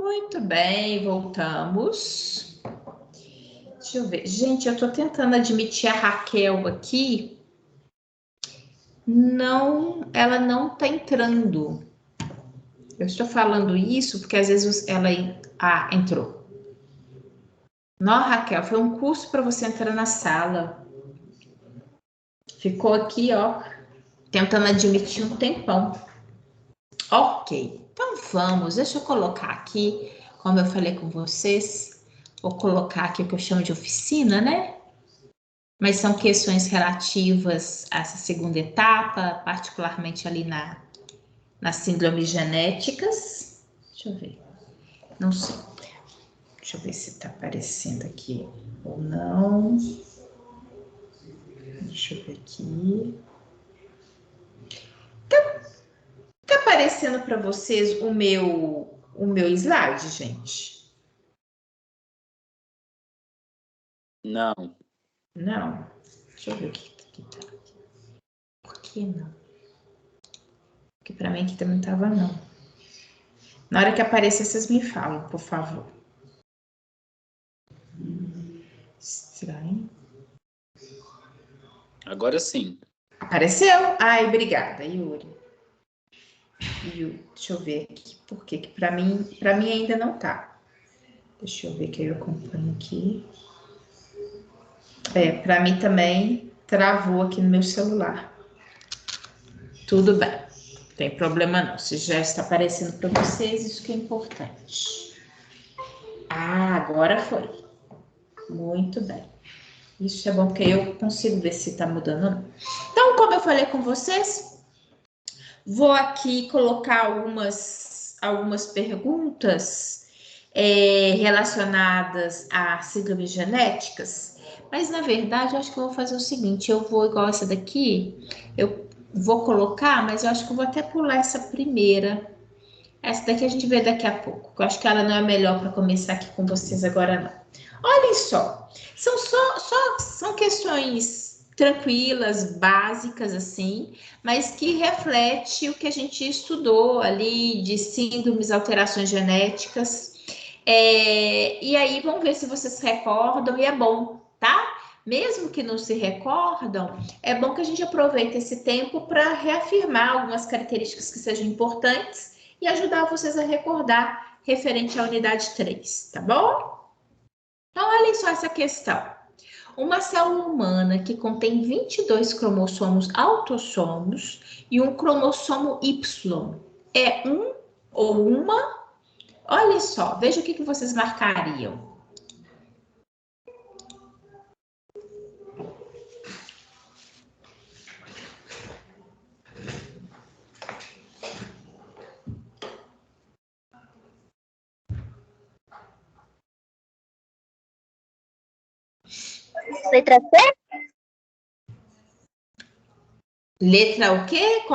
Muito bem, voltamos. Deixa eu ver. Gente, eu tô tentando admitir a Raquel aqui. Não, ela não tá entrando. Eu estou falando isso porque às vezes ela... Ah, entrou. Não, Raquel, foi um curso para você entrar na sala. Ficou aqui, ó, tentando admitir um tempão. Ok, então vamos. Deixa eu colocar aqui, como eu falei com vocês, vou colocar aqui o que eu chamo de oficina, né? Mas são questões relativas a essa segunda etapa, particularmente ali nas síndromes genéticas. Deixa eu ver. Não sei. Deixa eu ver se está aparecendo aqui ou não. Deixa eu ver aqui. Tá aparecendo para vocês o meu slide, gente? Não. Não. Deixa eu ver o que tá. Por que não? Porque para mim aqui também não tava, não. Na hora que aparecer, vocês me falam, por favor. Estranho. Agora sim. Apareceu? Ai, obrigada, Yuri. Deixa eu ver aqui. Por quê? Que para mim ainda não tá. Deixa eu ver que eu acompanho aqui. Para mim também travou aqui no meu celular. Tudo bem. Não tem problema não. Se já está aparecendo para vocês, isso que é importante. Ah, agora foi. Muito bem. Isso é bom, porque eu consigo ver se está mudando ou não. Então, como eu falei com vocês, vou aqui colocar algumas perguntas relacionadas a síndromes genéticas, mas na verdade eu acho que eu vou fazer o seguinte, eu vou igual essa daqui, eu vou colocar, mas eu acho que eu vou até pular essa primeira. Essa daqui a gente vê daqui a pouco, eu acho que ela não é melhor para começar aqui com vocês agora não. Olhem só, são questões tranquilas, básicas assim, mas que reflete o que a gente estudou ali de síndromes, alterações genéticas. E aí vamos ver se vocês se recordam e é bom, tá? Mesmo que não se recordam, é bom que a gente aproveite esse tempo para reafirmar algumas características que sejam importantes e ajudar vocês a recordar referente à unidade 3, tá bom? Então, olhem só essa questão. Uma célula humana que contém 22 cromossomos autossomos e um cromossomo Y é um ou uma? Olha só, veja o que vocês marcariam. Letra C? Letra o quê?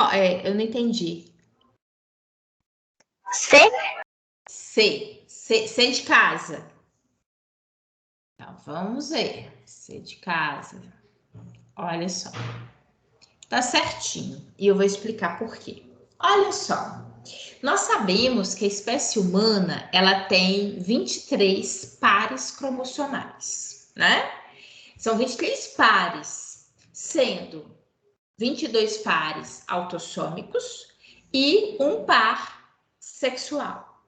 Eu não entendi. C? C de casa. Então, vamos ver. C de casa. Olha só. Tá certinho. E eu vou explicar por quê. Olha só. Nós sabemos que a espécie humana, ela tem 23 pares cromossomais, né? São 23 pares, sendo 22 pares autossômicos e um par sexual.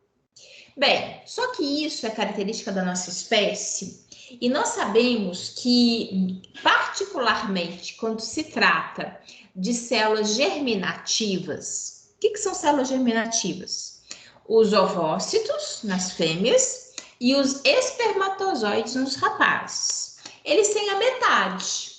Bem, só que isso é característica da nossa espécie e nós sabemos que, particularmente, quando se trata de células germinativas, o que são células germinativas? Os ovócitos nas fêmeas e os espermatozoides nos rapazes. Eles têm a metade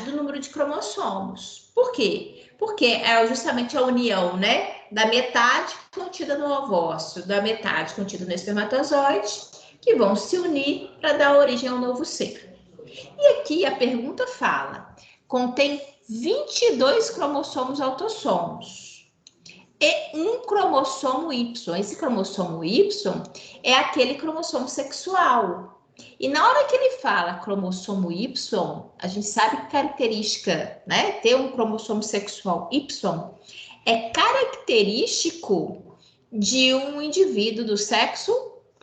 do número de cromossomos. Por quê? Porque é justamente a união, né, da metade contida no ovócito, da metade contida no espermatozoide, que vão se unir para dar origem ao novo ser. E aqui a pergunta fala, contém 22 cromossomos autossomos e um cromossomo Y. Esse cromossomo Y é aquele cromossomo sexual. E na hora que ele fala cromossomo Y, a gente sabe que característica, né? Ter um cromossomo sexual Y é característico de um indivíduo do sexo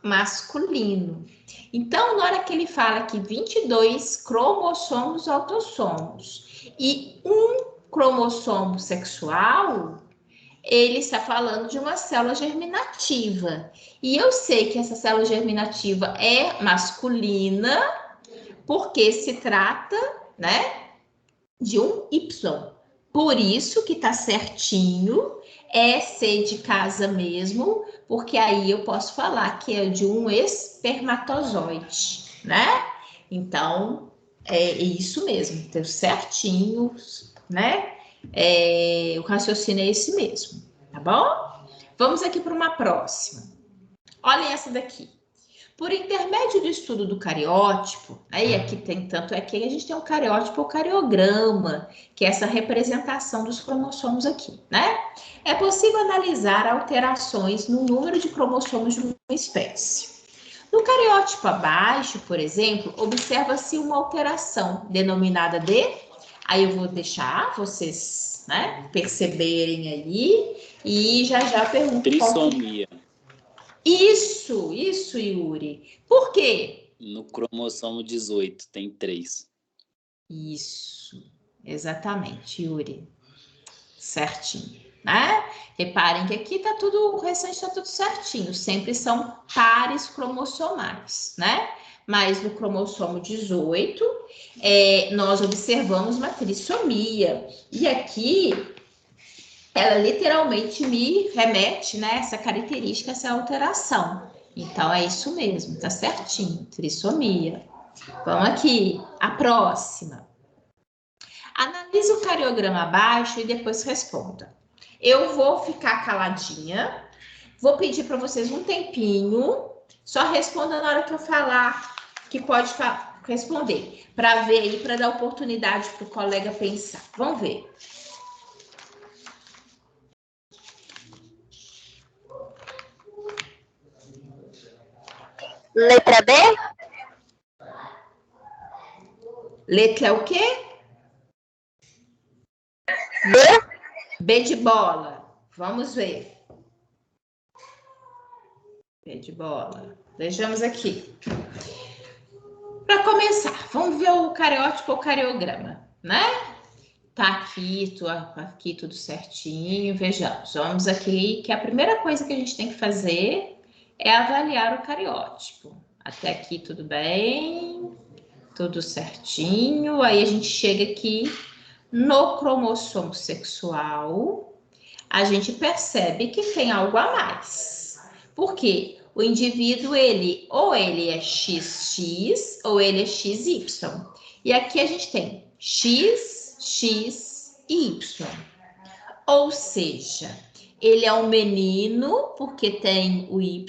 masculino. Então, na hora que ele fala que 22 cromossomos autossomos e um cromossomo sexual, ele está falando de uma célula germinativa. E eu sei que essa célula germinativa é masculina, porque se trata, né, de um Y. Por isso que tá certinho, é ser de casa mesmo, porque aí eu posso falar que é de um espermatozoide, né? Então, é isso mesmo, ter certinho, né? O raciocínio é esse mesmo, tá bom? Vamos aqui para uma próxima. Olhem essa daqui. Por intermédio do estudo do cariótipo, aí aqui tem tanto é que a gente tem um cariótipo ou cariograma, que é essa representação dos cromossomos aqui, né? É possível analisar alterações no número de cromossomos de uma espécie. No cariótipo abaixo, por exemplo, observa-se uma alteração denominada de, aí eu vou deixar vocês, né, perceberem aí e já pergunto. Trissomia. Isso, Yuri. Por quê? No cromossomo 18 tem 3. Isso, exatamente, Yuri. Certinho, né? Reparem que aqui tá tudo, o restante tá tudo certinho. Sempre são pares cromossomais, né? Mas no cromossomo 18, nós observamos uma trissomia. E aqui ela literalmente me remete, né, essa característica, essa alteração. Então, é isso mesmo, tá certinho, trissomia. Vamos aqui, a próxima. Analise o cariograma abaixo e depois responda. Eu vou ficar caladinha, vou pedir para vocês um tempinho, só responda na hora que eu falar, que pode responder, para ver aí, para dar oportunidade para o colega pensar. Vamos ver. Letra B? Letra é o quê? B? B de bola. Vamos ver. B de bola. Vejamos aqui. Para começar, vamos ver o cariótipo ou cariograma, né? Tá aqui tudo certinho. Vejamos. Vamos aqui que a primeira coisa que a gente tem que fazer é avaliar o cariótipo. Até aqui tudo bem, tudo certinho. Aí a gente chega aqui no cromossomo sexual, a gente percebe que tem algo a mais. Por quê? O indivíduo, ou ele é XX ou ele é XY. E aqui a gente tem X, X e Y. Ou seja, ele é um menino porque tem o Y,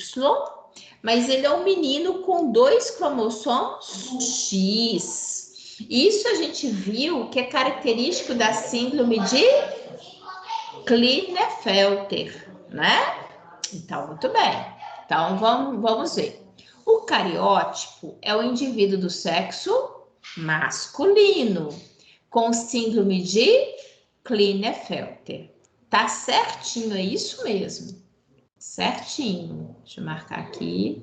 mas ele é um menino com 2 cromossomos X. Isso a gente viu que é característico da síndrome de Klinefelter, né? Então, muito bem. Então, vamos ver. O cariótipo é o indivíduo do sexo masculino, com síndrome de Klinefelter. Tá certinho, é isso mesmo. Certinho. Deixa eu marcar aqui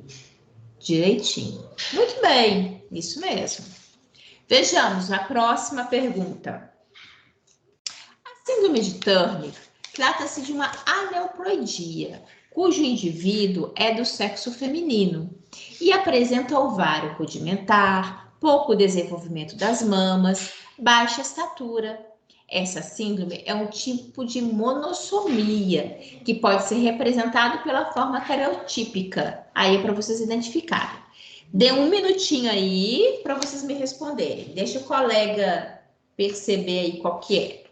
direitinho. Muito bem, isso mesmo. Vejamos a próxima pergunta. A síndrome de Turner trata-se de uma aneuploidia, cujo indivíduo é do sexo feminino e apresenta ovário rudimentar, pouco desenvolvimento das mamas, baixa estatura. Essa síndrome é um tipo de monossomia, que pode ser representado pela forma cariotípica. Aí é para vocês identificarem. Dê um minutinho aí para vocês me responderem. Deixa o colega perceber aí qual que é.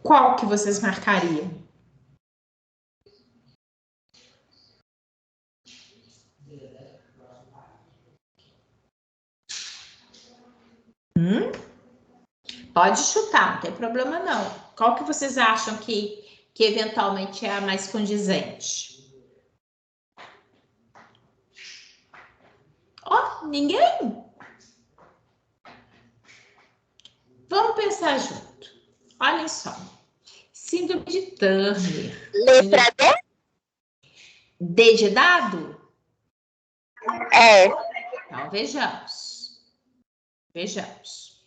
Qual que vocês marcariam? Pode chutar, não tem problema não. Qual que vocês acham que eventualmente é a mais condizente? Ó, ninguém? Vamos pensar junto. Olhem só. Síndrome de Turner. Letra D? D de dado? É. Então, vejamos. Vejamos.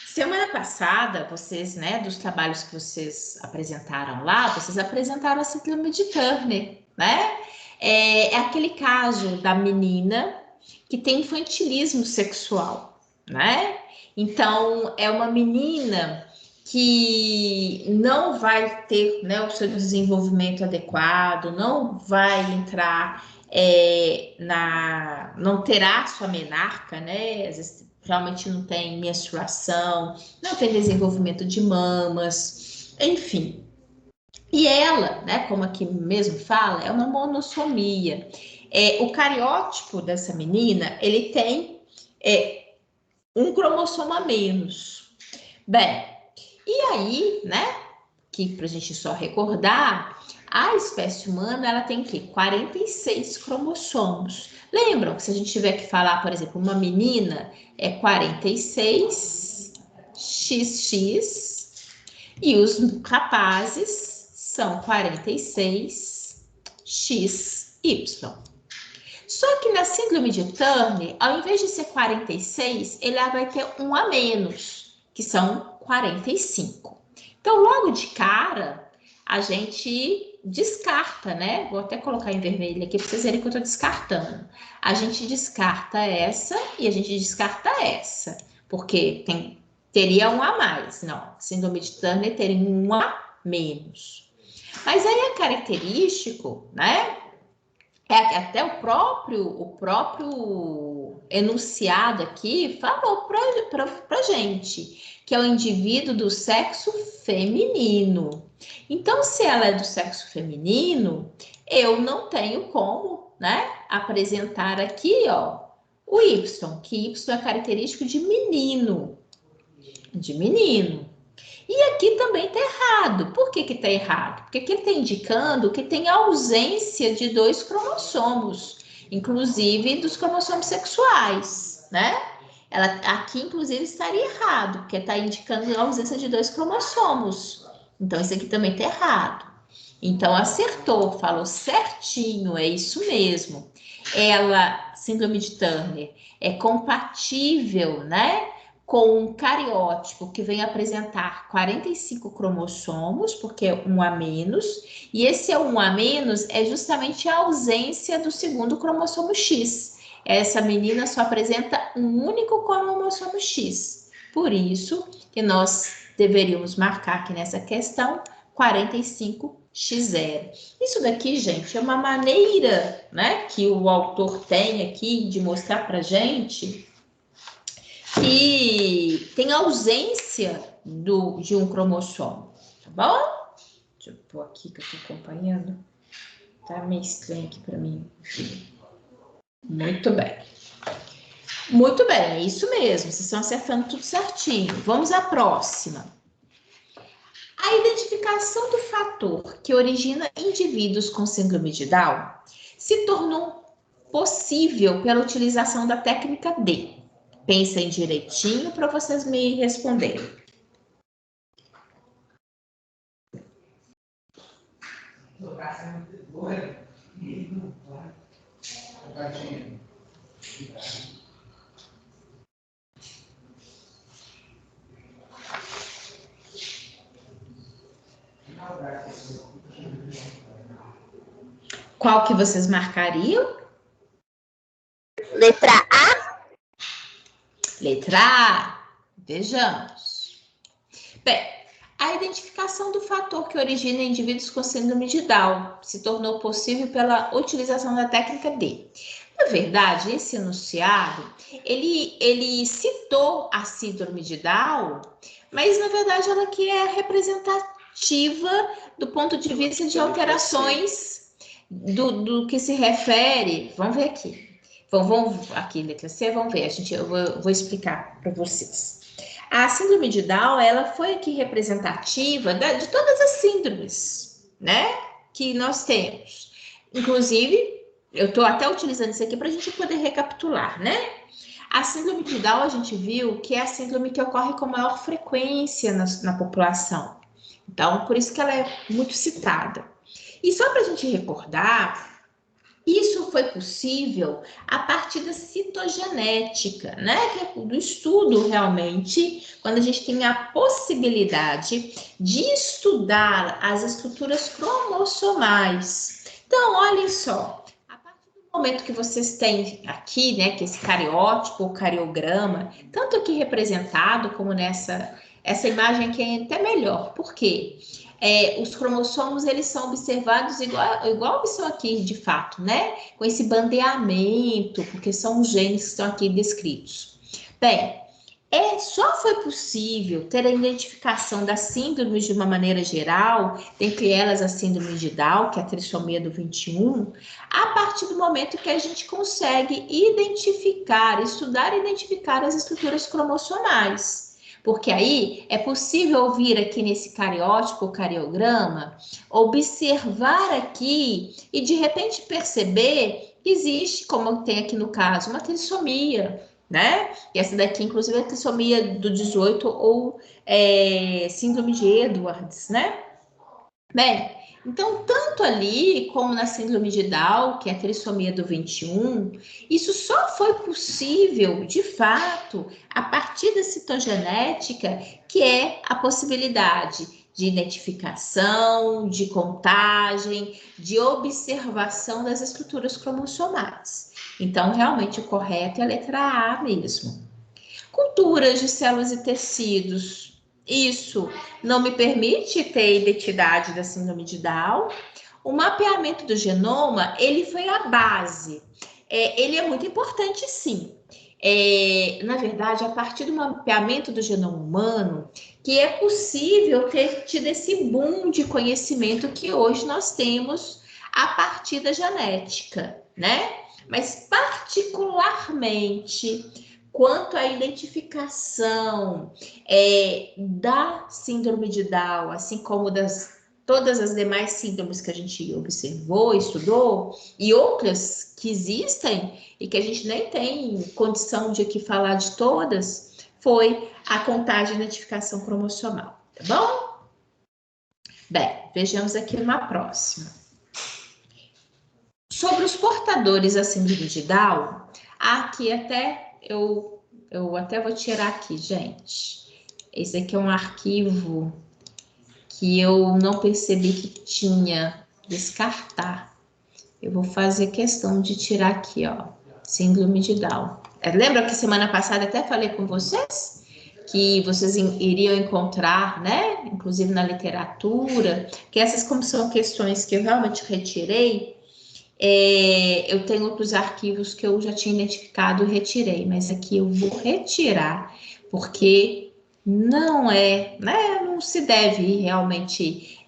Semana passada, vocês, né, dos trabalhos que vocês apresentaram lá, vocês apresentaram a síndrome de Turner, né? É aquele caso da menina que tem infantilismo sexual, né? Então, é uma menina que não vai ter, né, o seu desenvolvimento adequado, não vai entrar não terá sua menarca, né? Às vezes realmente não tem menstruação, não tem desenvolvimento de mamas, enfim. E ela, né, como aqui mesmo fala, é uma monossomia. O cariótipo dessa menina, ele tem um cromossomo a menos. Bem, e aí, né, que pra gente só recordar, a espécie humana, ela tem o quê? 46 cromossomos. Lembram que se a gente tiver que falar, por exemplo, uma menina é 46 XX e os rapazes são 46 XY. Só que na síndrome de Turner, ao invés de ser 46, ele vai ter um a menos, que são 45. Então, logo de cara, a gente descarta, né? Vou até colocar em vermelho aqui para vocês verem que eu estou descartando. A gente descarta essa e a gente descarta essa, porque teria um a mais. Não, síndrome de Turner teria um a menos. Mas aí é característico, né? Até o próprio enunciado aqui falou para gente que é o indivíduo do sexo feminino. Então, se ela é do sexo feminino, eu não tenho como, né, apresentar aqui, ó, o Y, que Y é característico de menino. De menino. E aqui também está errado. Por que está errado? Porque aqui ele está indicando que tem ausência de 2 cromossomos, inclusive dos cromossomos sexuais, né? Aqui, inclusive, estaria errado, porque está indicando a ausência de 2 cromossomos. Então, isso aqui também está errado. Então, acertou, falou certinho, é isso mesmo. Ela, síndrome de Turner, é compatível, né, com um cariótipo que vem apresentar 45 cromossomos, porque é um a menos, e esse um a menos é justamente a ausência do segundo cromossomo X. Essa menina só apresenta um único cromossomo X. Por isso que nós deveríamos marcar aqui nessa questão 45x0. Isso daqui, gente, é uma maneira, né, que o autor tem aqui de mostrar para gente que tem ausência de um cromossomo, tá bom? Deixa eu pôr aqui que eu tô acompanhando. Tá meio estranho aqui para mim. Muito bem. Muito bem, é isso mesmo. Vocês estão acertando tudo certinho. Vamos à próxima. A identificação do fator que origina indivíduos com síndrome de Down se tornou possível pela utilização da técnica D. Pensem direitinho para vocês me responderem. Qual que vocês marcariam? Letra A? Letra A. Vejamos. Bem, a identificação do fator que origina indivíduos com síndrome de Down se tornou possível pela utilização da técnica D. Na verdade, esse enunciado, ele citou a síndrome de Down, mas na verdade ela aqui é representativa do ponto de vista de alterações do que se refere. Vamos ver aqui. Vamos aqui, letra C, vamos ver. Eu vou explicar para vocês. A síndrome de Down, ela foi aqui representativa de todas as síndromes, né, que nós temos. Inclusive, eu estou até utilizando isso aqui para a gente poder recapitular, né? A síndrome de Down, a gente viu que é a síndrome que ocorre com maior frequência na população. Então, por isso que ela é muito citada. E só para a gente recordar, isso foi possível a partir da citogenética, né? Que é do estudo realmente, quando a gente tem a possibilidade de estudar as estruturas cromossomais. Então, olhem só, a partir do momento que vocês têm aqui, né, que esse cariótipo, o cariograma, tanto aqui representado como essa imagem aqui é até melhor. Por quê? Os cromossomos, eles são observados igual são aqui, de fato, né? Com esse bandeamento, porque são os genes que estão aqui descritos. Bem, só foi possível ter a identificação das síndromes de uma maneira geral, dentre elas a síndrome de Down, que é a trissomia do 21, a partir do momento que a gente consegue estudar e identificar as estruturas cromossomais. Porque aí é possível vir aqui nesse cariótipo, cariograma, observar aqui e de repente perceber que existe, como tem aqui no caso, uma trissomia, né? E essa daqui, inclusive, é a trissomia do 18 ou síndrome de Edwards, né? Bem, então, tanto ali como na síndrome de Down, que é a trissomia do 21, isso só foi possível, de fato, a partir da citogenética, que é a possibilidade de identificação, de contagem, de observação das estruturas cromossomais. Então, realmente, o correto é a letra A mesmo. Culturas de células e tecidos. Isso não me permite ter a identidade da síndrome de Down. O mapeamento do genoma, ele foi a base. Ele é muito importante, sim. Na verdade, a partir do mapeamento do genoma humano, que é possível ter tido esse boom de conhecimento que hoje nós temos a partir da genética, né? Mas particularmente quanto à identificação da síndrome de Down, assim como todas as demais síndromes que a gente observou, estudou, e outras que existem e que a gente nem tem condição de aqui falar de todas, foi a contagem e identificação cromossomal, tá bom? Bem, vejamos aqui uma próxima. Sobre os portadores da síndrome de Down, aqui até eu até vou tirar aqui, gente. Esse aqui é um arquivo que eu não percebi que tinha, descartar. Eu vou fazer questão de tirar aqui, ó, síndrome de Down. Lembra que semana passada até falei com vocês que vocês iriam encontrar, né, inclusive na literatura, que essas como são questões que eu realmente retirei, eu tenho outros arquivos que eu já tinha identificado e retirei, mas aqui eu vou retirar, porque não né, não se deve realmente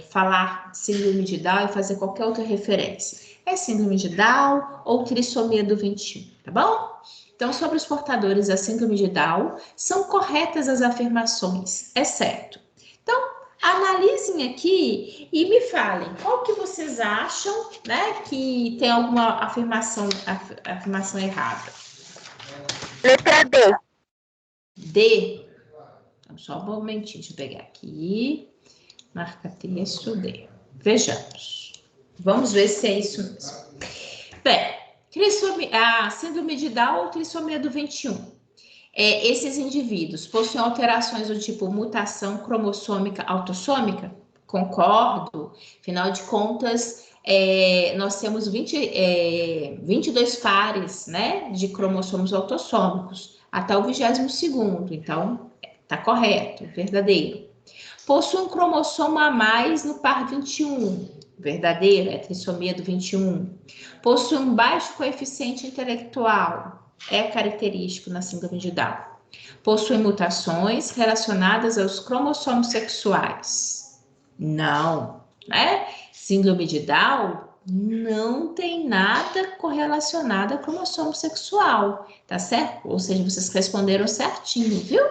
falar síndrome de Down e fazer qualquer outra referência. É síndrome de Down ou trissomia do 21, tá bom? Então, sobre os portadores da síndrome de Down, são corretas as afirmações, é certo. Então, analisem aqui e me falem qual que vocês acham, né, que tem alguma afirmação errada. Letra D. D. Então, só um momentinho, deixa eu pegar aqui. Marca texto D. Vejamos. Vamos ver se é isso mesmo. Bem, a síndrome de Down ou trissomia do 21. Esses indivíduos possuem alterações do tipo mutação cromossômica autossômica? Concordo. Afinal de contas, nós temos 22 pares, né, de cromossomos autossômicos, até o 22º. Então, tá correto, verdadeiro. Possui um cromossomo a mais no par 21. Verdadeiro, é trissomia do 21. Possui um baixo coeficiente intelectual. É característico na síndrome de Down. Possui mutações relacionadas aos cromossomos sexuais. Não, né? Síndrome de Down não tem nada correlacionado a cromossomo sexual, tá certo? Ou seja, vocês responderam certinho, viu?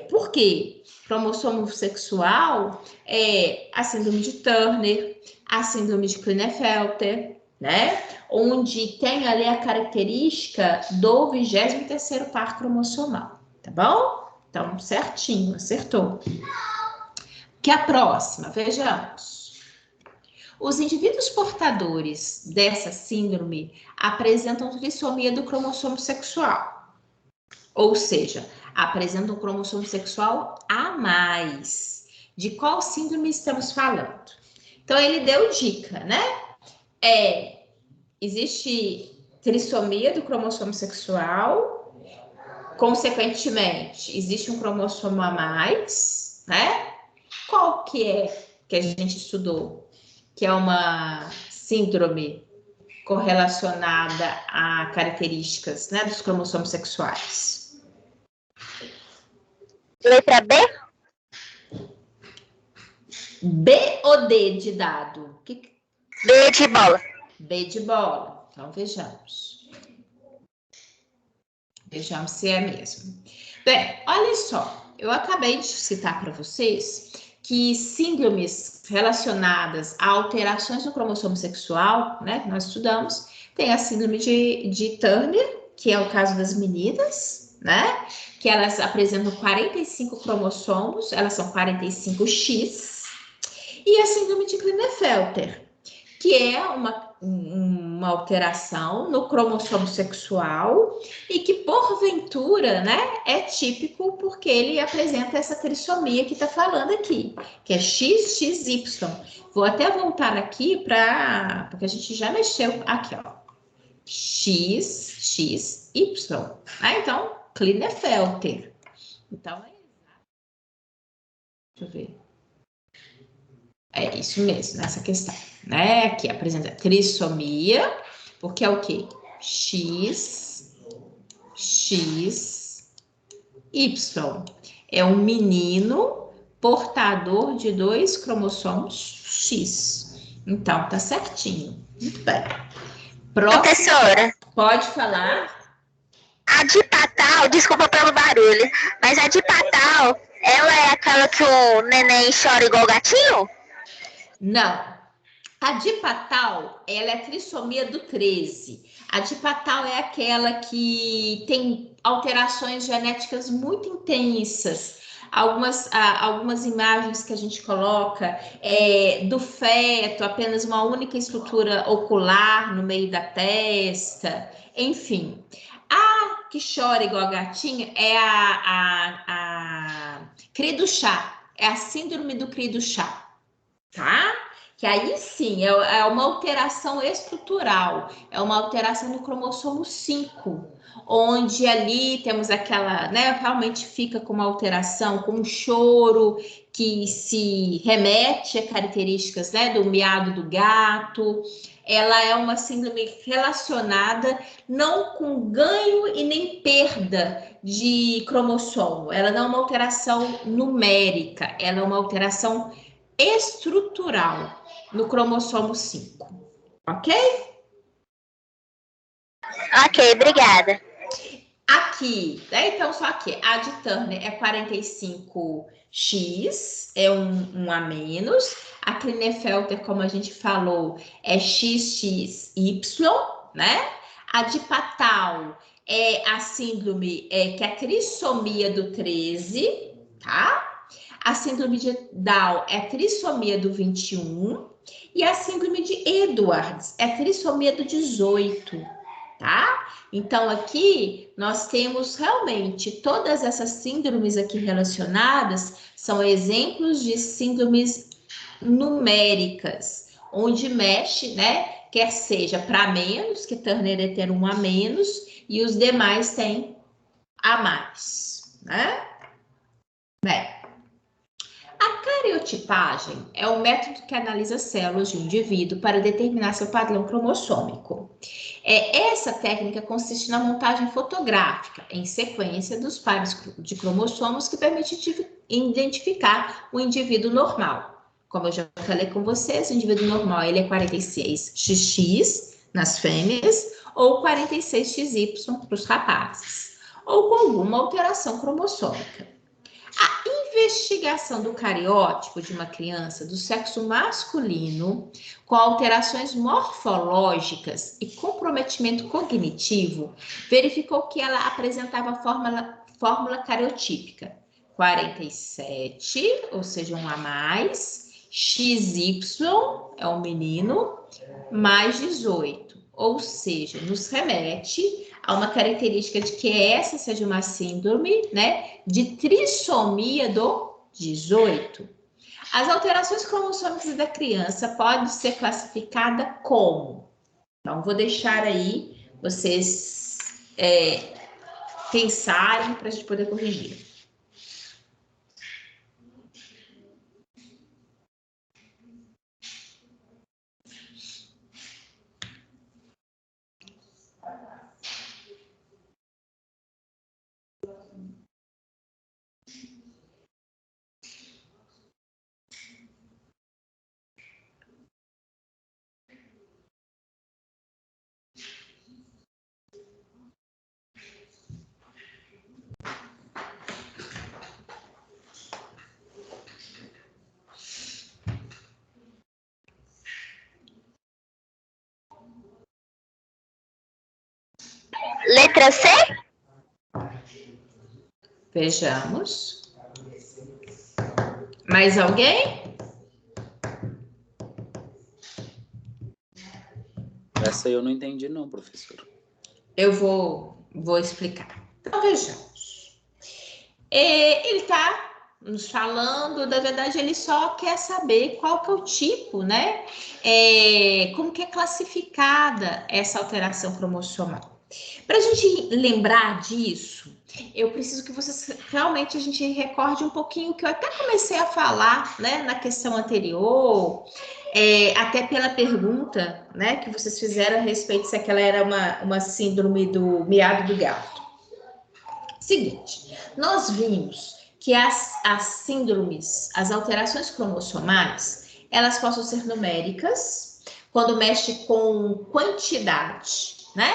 Por quê? Cromossomo sexual é a síndrome de Turner, a síndrome de Klinefelter, né? Onde tem ali a característica do 23º par cromossomal, tá bom? Então, certinho, acertou. Que a próxima, vejamos. Os indivíduos portadores dessa síndrome apresentam trissomia do cromossomo sexual, ou seja, apresentam um cromossomo sexual a mais. De qual síndrome estamos falando? Então, ele deu dica, né? Existe trissomia do cromossomo sexual, consequentemente, existe um cromossomo a mais, né? Qual que é que a gente estudou? Que é uma síndrome correlacionada a características, né, dos cromossomos sexuais. Letra B? B ou D de dado? B de bola. B de bola. Então, vejamos. Vejamos se é mesmo. Bem, olha só. Eu acabei de citar para vocês que síndromes relacionadas a alterações no cromossomo sexual, né, que nós estudamos, tem a síndrome de Turner, que é o caso das meninas, né, que elas apresentam 45 cromossomos, elas são 45X, e a síndrome de Klinefelter, que é uma alteração no cromossomo sexual e que, porventura, né, é típico porque ele apresenta essa trissomia que está falando aqui, que é XXY. Vou até voltar aqui porque a gente já mexeu aqui, ó. XXY. Então, Klinefelter. Então, deixa eu ver. É isso mesmo, nessa questão, né? Aqui apresenta trissomia, porque é o quê? X, X, Y. É um menino portador de 2 cromossomos X. Então, tá certinho. Muito bem. Próxima. Professora. Pode falar. A Dipatal, desculpa pelo barulho, mas a Dipatal, ela é aquela que o neném chora igual gatinho? Não. A Dipatal, ela é a trissomia do 13. A Dipatal é aquela que tem alterações genéticas muito intensas. Algumas imagens que a gente coloca do feto, apenas uma única estrutura ocular no meio da testa, enfim. A que chora igual a gatinha é a cri do chá, é a síndrome do cri do chá, tá? Que aí sim é uma alteração estrutural, é uma alteração no cromossomo 5, onde ali temos aquela, né, realmente fica com uma alteração, com um choro que se remete a características, né, do miado do gato. Ela é uma síndrome relacionada não com ganho e nem perda de cromossomo, ela não é uma alteração numérica, ela é uma alteração estrutural no cromossomo 5, ok? Ok, obrigada. Aqui, né? Então, só aqui, a de Turner é 45X, é um a menos. A Klinefelter, como a gente falou, é XXY, né? A de Patal é a síndrome, que é a trissomia do 13, tá? A síndrome de Down é a trissomia do 21 e a síndrome de Edwards é a trissomia do 18, tá? Então, aqui nós temos realmente todas essas síndromes aqui relacionadas são exemplos de síndromes numéricas, onde mexe, né? Quer seja para menos, que Turner ter um a menos, e os demais têm a mais, né? Bem, a cariotipagem é um método que analisa células de um indivíduo para determinar seu padrão cromossômico. Essa técnica consiste na montagem fotográfica em sequência dos pares de cromossomos que permite identificar o indivíduo normal. Como eu já falei com vocês, o indivíduo normal ele é 46XX nas fêmeas ou 46XY para os rapazes. ou com alguma alteração cromossômica. A investigação do cariótipo de uma criança do sexo masculino com alterações morfológicas e comprometimento cognitivo verificou que ela apresentava a fórmula cariotípica 47, ou seja, um a mais, XY é o menino, mais 18, ou seja, nos remete a uma característica de que essa seja uma síndrome, né, de trissomia do 18. As alterações cromossômicas da criança podem ser classificadas como? Então, vou deixar aí vocês pensarem para a gente poder corrigir. Letra C? Vejamos. Mais alguém? Essa eu não entendi não, professor. Eu vou explicar. Então, vejamos. Ele está nos falando, na verdade, ele só quer saber qual que é o tipo, né? Como que é classificada essa alteração cromossomal. Para a gente lembrar disso, eu preciso que vocês realmente a gente recorde um pouquinho que eu até comecei a falar, né, na questão anterior, até pela pergunta, né, que vocês fizeram a respeito se aquela era uma síndrome do miado do gato. Seguinte, nós vimos que as síndromes, as alterações cromossomais, elas possam ser numéricas, quando mexe com quantidade, né?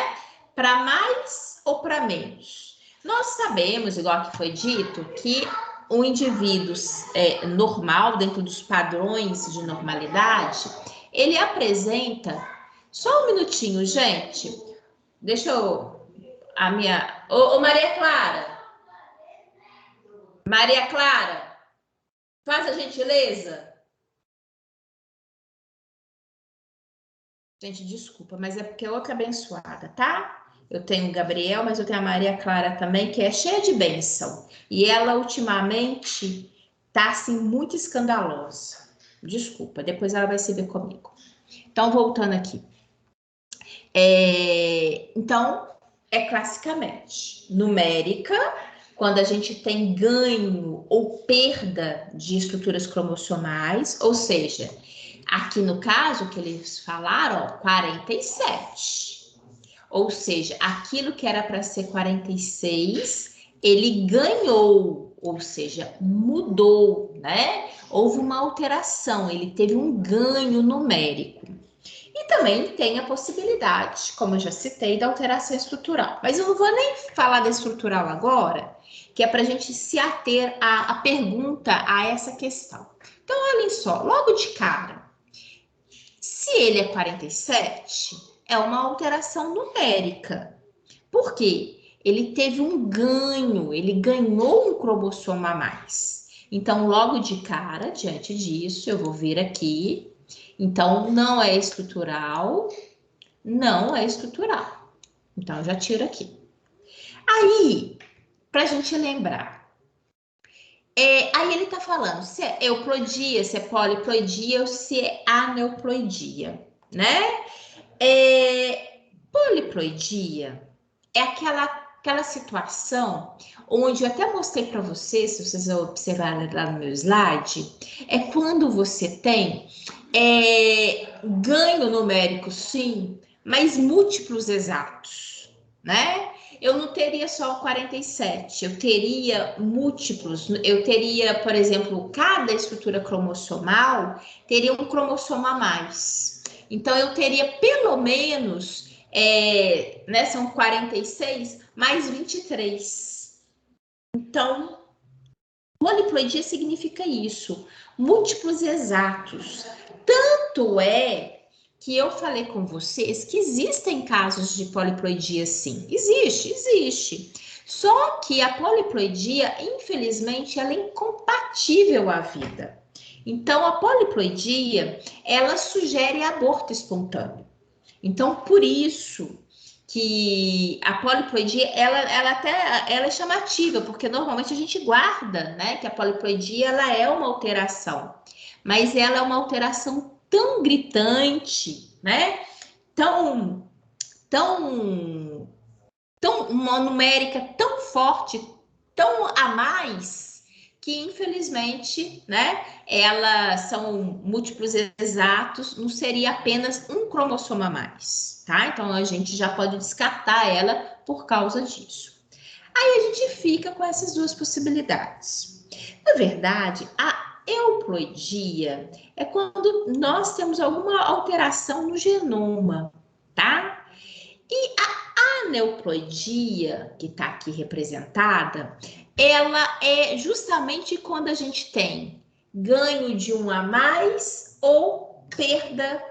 Para mais ou para menos. Nós sabemos, igual que foi dito, que um indivíduo normal, dentro dos padrões de normalidade, ele apresenta... Só um minutinho, gente. Deixa eu... Ô, Maria Clara. Maria Clara, faz a gentileza. Gente, desculpa, mas é porque é outra abençoada, tá? Eu tenho o Gabriel, mas eu tenho a Maria Clara também, que é cheia de bênção. E ela, ultimamente, tá, assim, muito escandalosa. Desculpa, depois ela vai se ver comigo. Então, voltando aqui. Então, classicamente numérica, quando a gente tem ganho ou perda de estruturas cromossomais, ou seja, aqui no caso que eles falaram, ó, 47. Ou seja, aquilo que era para ser 46, ele ganhou, ou seja, mudou, né? Houve uma alteração, ele teve um ganho numérico. E também tem a possibilidade, como eu já citei, da alteração estrutural. Mas eu não vou nem falar da estrutural agora, que é para a gente se ater à pergunta, a essa questão. Então, olhem só, logo de cara, se ele é 47, é uma alteração numérica. Por quê? Ele teve um ganho, ele ganhou um cromossomo a mais. Então, logo de cara, diante disso, eu vou vir aqui. Então, não é estrutural, não é estrutural. Então, eu já tiro aqui. Aí, para a gente lembrar, aí ele está falando se é euploidia, se é poliploidia ou se é aneuploidia, né? Poliploidia é aquela situação onde eu até mostrei para vocês, se vocês observarem lá no meu slide, é quando você tem ganho numérico, sim, mas múltiplos exatos, né? Eu não teria só 47, eu teria múltiplos, eu teria, por exemplo, cada estrutura cromossomal teria um cromossomo a mais. Então, eu teria pelo menos né, são 46 mais 23. Então, poliploidia significa isso, múltiplos exatos. Tanto é que eu falei com vocês que existem casos de poliploidia, sim. Existe. Só que a poliploidia, infelizmente, ela é incompatível à vida. Então, a poliploidia, ela sugere aborto espontâneo. Então, por isso que a poliploidia, ela é chamativa, porque normalmente a gente guarda, né, que a poliploidia, ela é uma alteração, mas ela é uma alteração tão gritante, né, tão, uma numérica tão forte, tão a mais, que infelizmente, né, elas são múltiplos exatos, não seria apenas um cromossomo a mais, tá? Então a gente já pode descartar ela por causa disso. Aí a gente fica com essas duas possibilidades. Na verdade, a euploidia é quando nós temos alguma alteração no genoma, tá? E a aneuploidia, que está aqui representada, ela é justamente quando a gente tem ganho de um a mais ou perda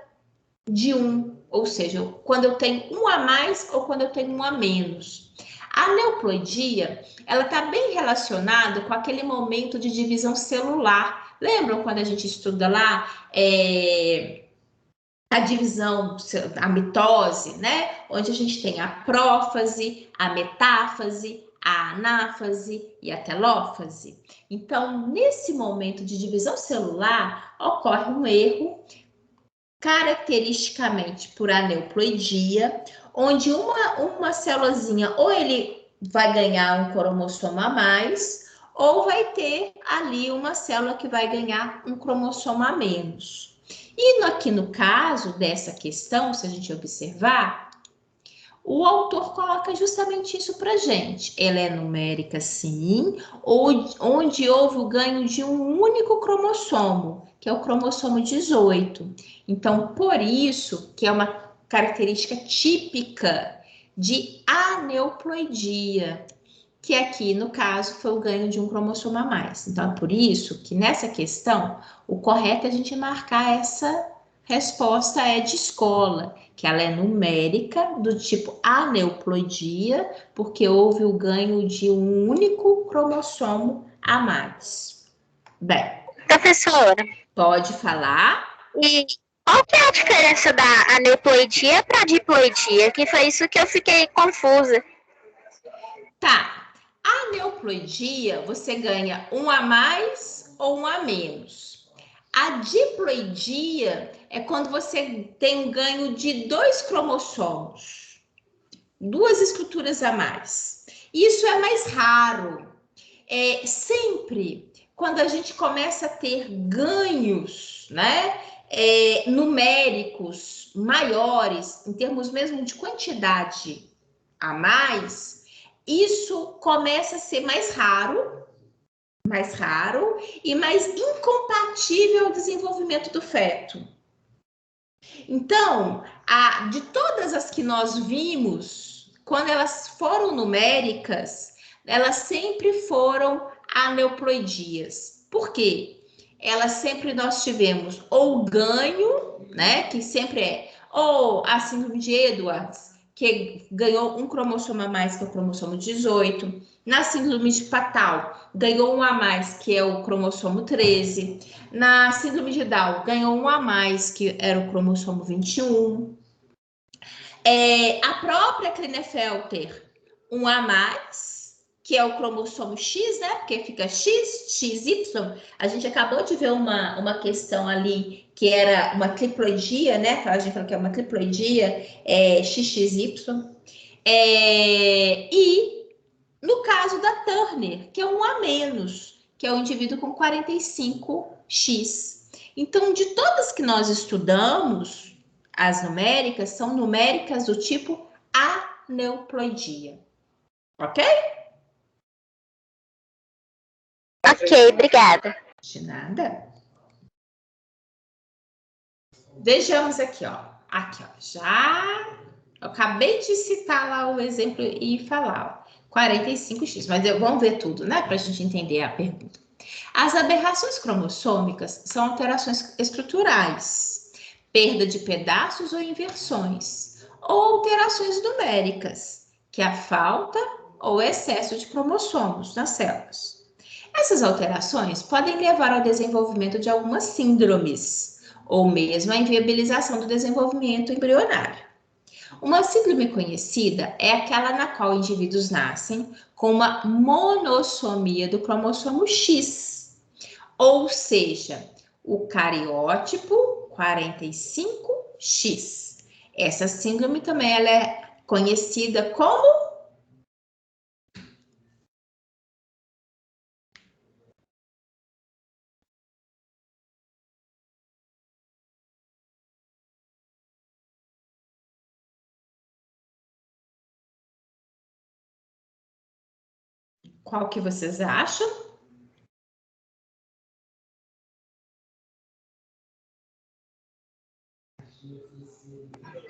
de um, ou seja, quando eu tenho um a mais ou quando eu tenho um a menos. A aneuploidia, ela está bem relacionada com aquele momento de divisão celular. Lembram quando a gente estuda lá a divisão, a mitose, né? Onde a gente tem a prófase, a metáfase, a anáfase e a telófase. Então, nesse momento de divisão celular, ocorre um erro, caracteristicamente por aneuploidia, onde uma célulazinha ou ele vai ganhar um cromossomo a mais, ou vai ter ali uma célula que vai ganhar um cromossomo a menos. E aqui no caso dessa questão, se a gente observar, o autor coloca justamente isso para gente. Ela é numérica, sim, onde houve o ganho de um único cromossomo, que é o cromossomo 18. Então, por isso que é uma característica típica de aneuploidia, que aqui, no caso, foi o ganho de um cromossomo a mais. Então, é por isso que nessa questão, o correto é a gente marcar essa resposta de escola, que ela é numérica, do tipo aneuploidia, porque houve o ganho de um único cromossomo a mais. Bem, Professora, pode falar. e qual que é a diferença da aneuploidia para a diploidia? Que foi isso que eu fiquei confusa. Tá. A aneuploidia, você ganha um a mais ou um a menos. A diploidia é quando você tem um ganho de 2 cromossomos, 2 estruturas a mais. Isso é mais raro. Sempre quando a gente começa a ter ganhos, né, numéricos maiores, em termos mesmo de quantidade a mais, isso começa a ser mais raro e mais incompatível ao desenvolvimento do feto. Então, de todas as que nós vimos, quando elas foram numéricas, elas sempre foram aneuploidias. Por quê? Elas sempre nós tivemos ou ganho, né, que sempre é, ou a síndrome de Edwards, que ganhou um cromossomo a mais, que é o cromossomo 18. Na síndrome de Fatal, ganhou um a mais, que é o cromossomo 13. Na síndrome de Down, ganhou um a mais, que era o cromossomo 21. A própria Klinefelter, um a mais, que é o cromossomo X, né? Porque fica X, XY. A gente acabou de ver uma questão ali que era uma triploidia, né? A gente falou que é uma triploidia, XXY. E no caso da Turner, que é um a menos, que é o indivíduo com 45X. Então, de todas que nós estudamos, as numéricas são numéricas do tipo aneuploidia. Ok? Ok, obrigada. De nada. Vejamos aqui, ó. Aqui, ó. Já Eu acabei de citar lá o exemplo e falar, ó, 45x, mas vamos ver tudo, né, para a gente entender a pergunta. As aberrações cromossômicas são alterações estruturais, perda de pedaços ou inversões, ou alterações numéricas, que é a falta ou excesso de cromossomos nas células. Essas alterações podem levar ao desenvolvimento de algumas síndromes, ou mesmo à inviabilização do desenvolvimento embrionário. Uma síndrome conhecida é aquela na qual indivíduos nascem com uma monossomia do cromossomo X, ou seja, o cariótipo 45X. Essa síndrome também ela é conhecida como qual que vocês acham?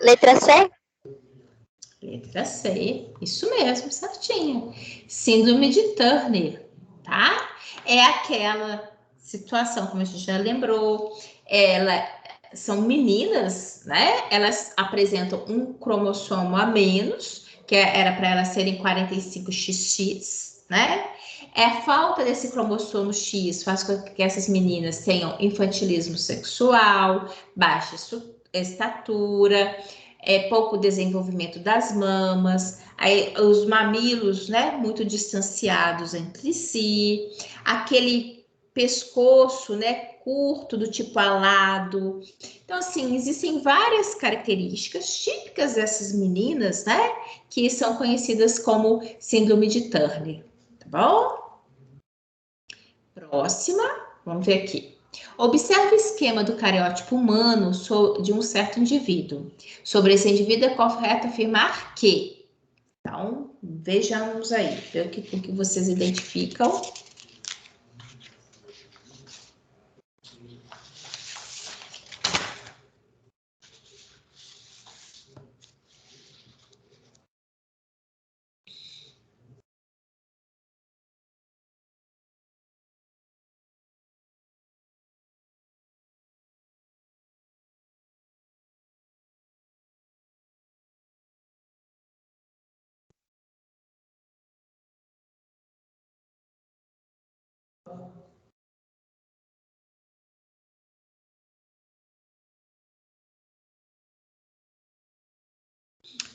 Letra C? Letra C, isso mesmo, certinho. Síndrome de Turner, tá? É aquela situação, como a gente já lembrou, são meninas, né? Elas apresentam um cromossomo a menos, que era para elas serem 45XX, né? É a falta desse cromossomo X faz com que essas meninas tenham infantilismo sexual, baixa estatura, pouco desenvolvimento das mamas, aí, os mamilos, né, muito distanciados entre si, aquele pescoço, né, curto, do tipo alado. Então, assim, existem várias características típicas dessas meninas, né, que são conhecidas como síndrome de Turner, tá bom? Próxima, vamos ver aqui. Observe o esquema do cariótipo humano de um certo indivíduo. Sobre esse indivíduo é correto afirmar que. Então, vejamos aí, ver o que vocês identificam.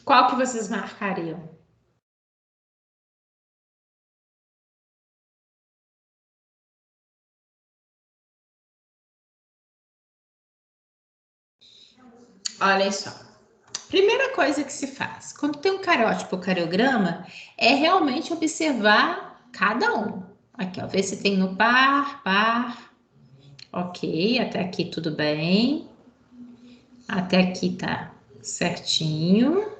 Qual que vocês marcariam? Olha só. Primeira coisa que se faz, quando tem um cariótipo ou cariograma, é realmente observar cada um. Aqui, ó, ver se tem no par, par. Ok, até aqui tudo bem. Até aqui tá certinho.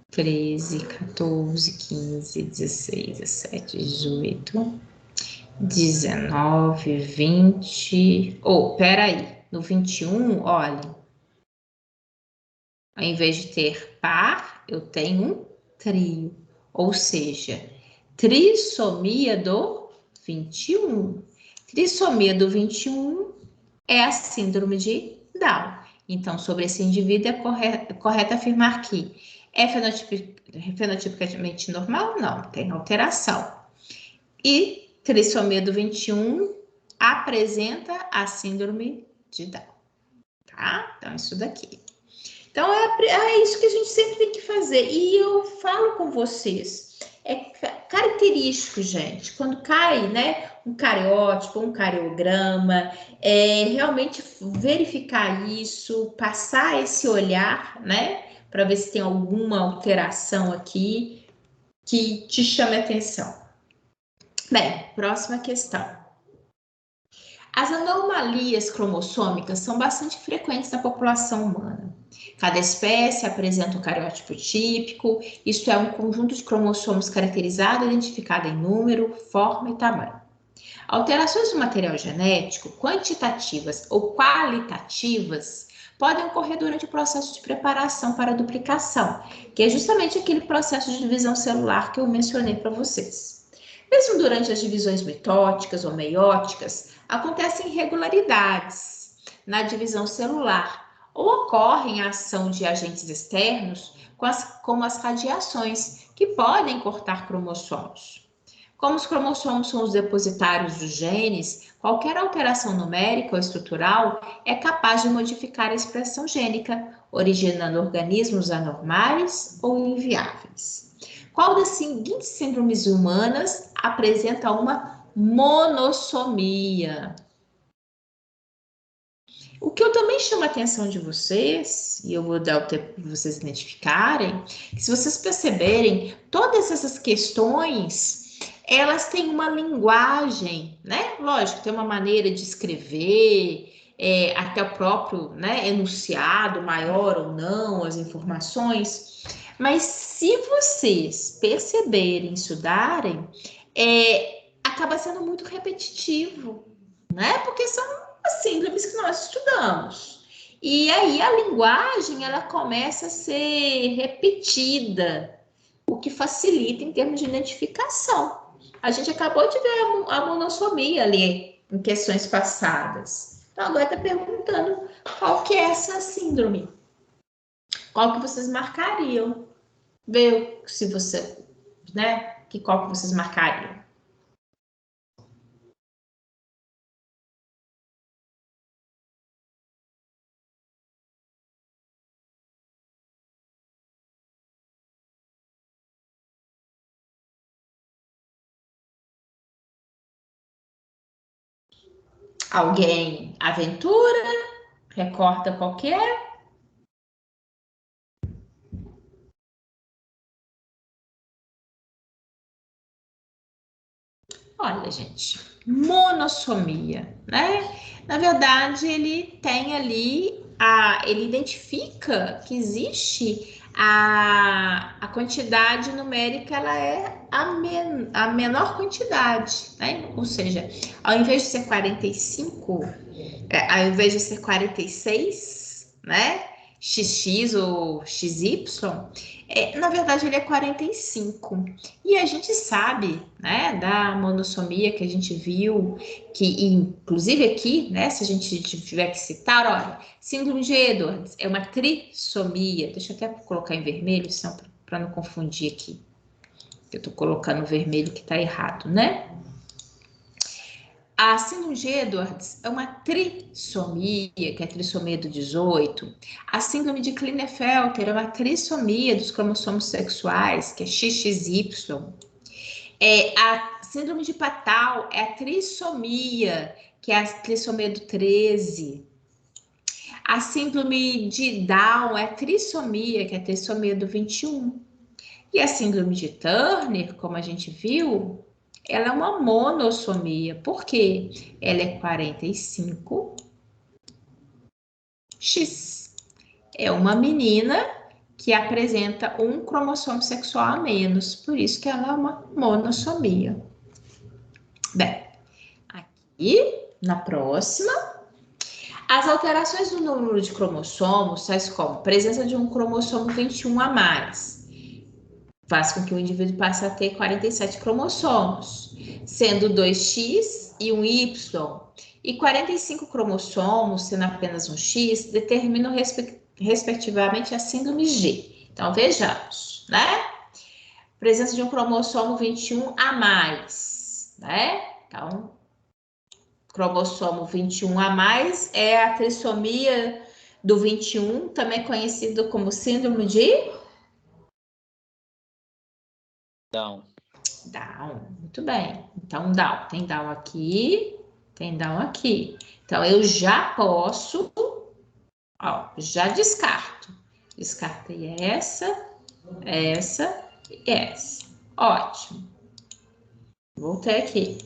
13, 14, 15, 16, 17, 18, 19, 20. Oh, peraí. No 21, olha. Ao invés de ter par, eu tenho um trio. Ou seja, trissomia do 21. Trissomia do 21 é a síndrome de Down. Então, sobre esse indivíduo, é correto afirmar que é fenotipicamente normal? Não, tem alteração. E trissomia do 21 apresenta a síndrome de Down. Tá? Então, isso daqui. Então, é isso que a gente sempre tem que fazer. E eu falo com vocês, é característico, gente, quando cai, né, um cariótipo, um cariograma, realmente verificar isso, passar esse olhar, né, para ver se tem alguma alteração aqui que te chame a atenção. Bem, próxima questão. As anomalias cromossômicas são bastante frequentes na população humana. Cada espécie apresenta um cariótipo típico, isto é, um conjunto de cromossomos caracterizado e identificado em número, forma e tamanho. Alterações do material genético, quantitativas ou qualitativas, podem ocorrer durante o processo de preparação para a duplicação, que é justamente aquele processo de divisão celular que eu mencionei para vocês. Mesmo durante as divisões mitóticas ou meióticas, acontecem irregularidades na divisão celular ou ocorrem a ação de agentes externos, como as radiações, que podem cortar cromossomos. Como os cromossomos são os depositários dos genes, qualquer alteração numérica ou estrutural é capaz de modificar a expressão gênica, originando organismos anormais ou inviáveis. Qual das seguintes síndromes humanas apresenta uma monossomia? O que eu também chamo a atenção de vocês, e eu vou dar o tempo para vocês identificarem, que se vocês perceberem, todas essas questões, elas têm uma linguagem, né? Lógico, tem uma maneira de escrever, até o próprio, né, enunciado, maior ou não, as informações, mas se vocês perceberem, estudarem, acaba sendo muito repetitivo, né? Porque são as síndromes que nós estudamos. E aí a linguagem, ela começa a ser repetida, o que facilita em termos de identificação. A gente acabou de ver a monossomia ali em questões passadas. Então agora está perguntando qual que é essa síndrome. Qual que vocês marcariam? Vê se você, né? Qual que vocês marcariam? Alguém aventura? Recorta qualquer? Olha, gente, monossomia, né? Na verdade, ele tem ali, ele identifica que existe a quantidade numérica, ela é a menor quantidade, né? Ou seja, ao invés de ser 45, ao invés de ser 46, né? XX ou XY, na verdade ele é 45. E a gente sabe, né, da monossomia que a gente viu, que inclusive aqui, né, se a gente tiver que citar, olha, síndrome de Edwards é uma trissomia. Deixa eu até colocar em vermelho, para não confundir aqui. Eu tô colocando vermelho que tá errado, né? A síndrome de Edwards é uma trissomia, que é a trissomia do 18. A síndrome de Klinefelter é uma trissomia dos cromossomos sexuais, que é XXY. A síndrome de Patau é a trissomia, que é a trissomia do 13. A síndrome de Down é a trissomia, que é a trissomia do 21. E a síndrome de Turner, como a gente viu, ela é uma monossomia. Por quê? Ela é 45X. É uma menina que apresenta um cromossomo sexual a menos. Por isso que ela é uma monossomia. Bem, aqui na próxima, as alterações no número de cromossomos, tais como presença de um cromossomo 21 a mais, faz com que o indivíduo passe a ter 47 cromossomos, sendo 2X e um Y, e 45 cromossomos, sendo apenas um X, determinam respectivamente a síndrome G. Então, vejamos, né? Presença de um cromossomo 21 a mais, né? Então, cromossomo 21 a mais é a trissomia do 21, também conhecido como síndrome de Down. Down, muito bem. Então, Down. Tem Down aqui, tem Down aqui. Então, eu já posso, ó, já descarto. Descartei essa e essa. Ótimo. Voltei aqui.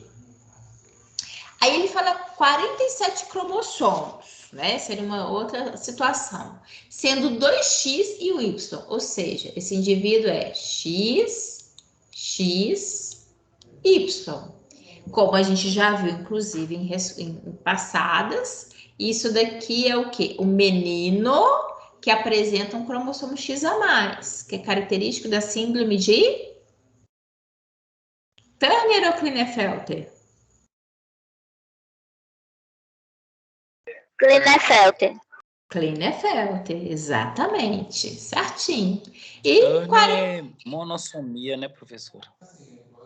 Aí ele fala 47 cromossomos, né? Seria uma outra situação. Sendo 2X e o Y. Ou seja, esse indivíduo é X, X, Y. Como a gente já viu, inclusive, em passadas, Isso daqui é o quê? O menino que apresenta um cromossomo X a mais, que é característico da síndrome de Turner ou Klinefelter? Klinefelter. Klinefelter, exatamente, certinho. E Turner é monossomia, né, professora?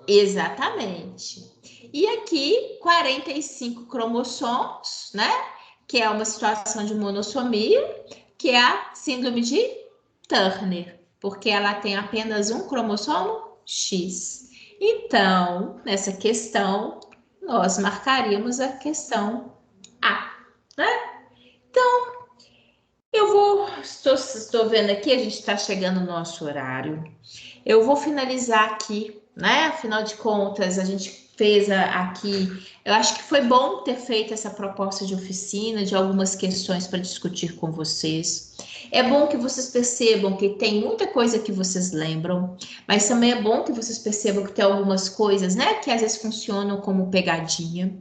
exatamente. E aqui, 45 cromossomos, né? Que é uma situação de monossomia, que é a síndrome de Turner, porque ela tem apenas um cromossomo X. Então, nessa questão, nós marcaríamos a questão A, né? Estou vendo aqui, a gente está chegando no nosso horário. Eu vou finalizar aqui, né? Afinal de contas, a gente fez aqui. Eu acho que foi bom ter feito essa proposta de oficina, de algumas questões para discutir com vocês. É bom que vocês percebam que tem muita coisa que vocês lembram, mas também é bom que vocês percebam que tem algumas coisas, né, que às vezes funcionam como pegadinha.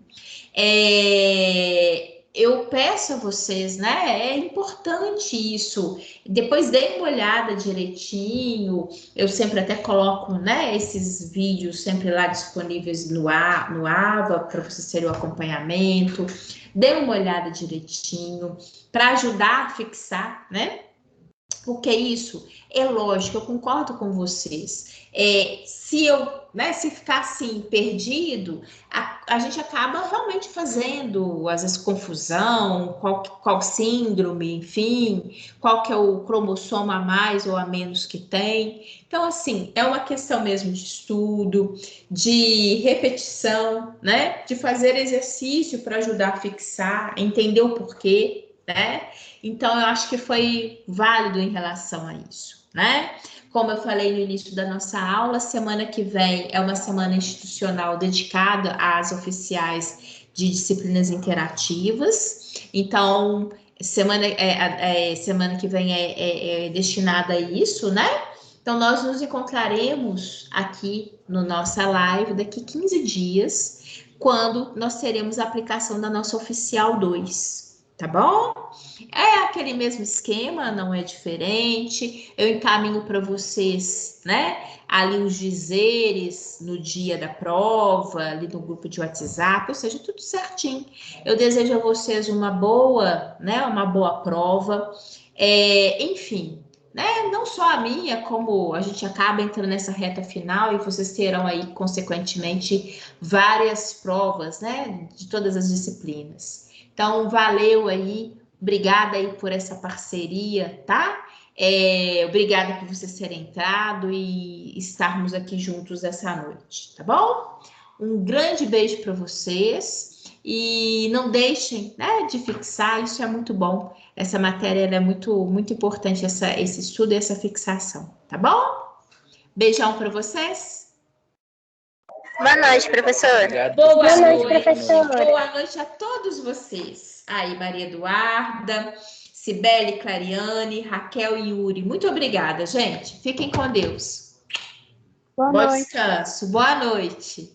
Eu peço a vocês, né? É importante isso. Depois deem uma olhada direitinho. Eu sempre até coloco, né, esses vídeos sempre lá disponíveis no AVA para vocês terem o acompanhamento. Dêem uma olhada direitinho para ajudar a fixar, né? Porque isso é lógico, eu concordo com vocês. Se eu, né, se ficar assim perdido, a gente acaba realmente fazendo, às vezes, confusão, qual síndrome, enfim, qual que é o cromossomo a mais ou a menos que tem. Então, assim, é uma questão mesmo de estudo, de repetição, né? De fazer exercício para ajudar a fixar, entender o porquê, né? Então, eu acho que foi válido em relação a isso, né? Como eu falei no início da nossa aula, semana que vem é uma semana institucional dedicada às oficiais de disciplinas interativas. Então, semana que vem é destinada a isso, né? Então, nós nos encontraremos aqui no nossa live daqui 15 dias, quando nós teremos a aplicação da nossa oficial 2, tá bom? É aquele mesmo esquema, não é diferente. Eu encaminho para vocês, né? Ali os dizeres no dia da prova, ali no grupo de WhatsApp, ou seja, tudo certinho. Eu desejo a vocês uma boa, né? Uma boa prova. Enfim, né? Não só a minha, como a gente acaba entrando nessa reta final e vocês terão aí, consequentemente, várias provas, né? De todas as disciplinas. Então, valeu aí. Obrigada aí por essa parceria, tá? Obrigada por vocês terem entrado e estarmos aqui juntos essa noite, tá bom? Um grande beijo para vocês e não deixem, né, de fixar, isso é muito bom. Essa matéria é muito, muito importante, esse estudo e essa fixação, tá bom? Beijão para vocês. Boa noite, professora. Obrigado, Boa professora. noite, professora. boa noite a todos vocês. Aí, Maria Eduarda, Cibele, Clariane, Raquel e Yuri. Muito obrigada, gente. Fiquem com Deus. Boa Bom noite. descanso. Boa noite.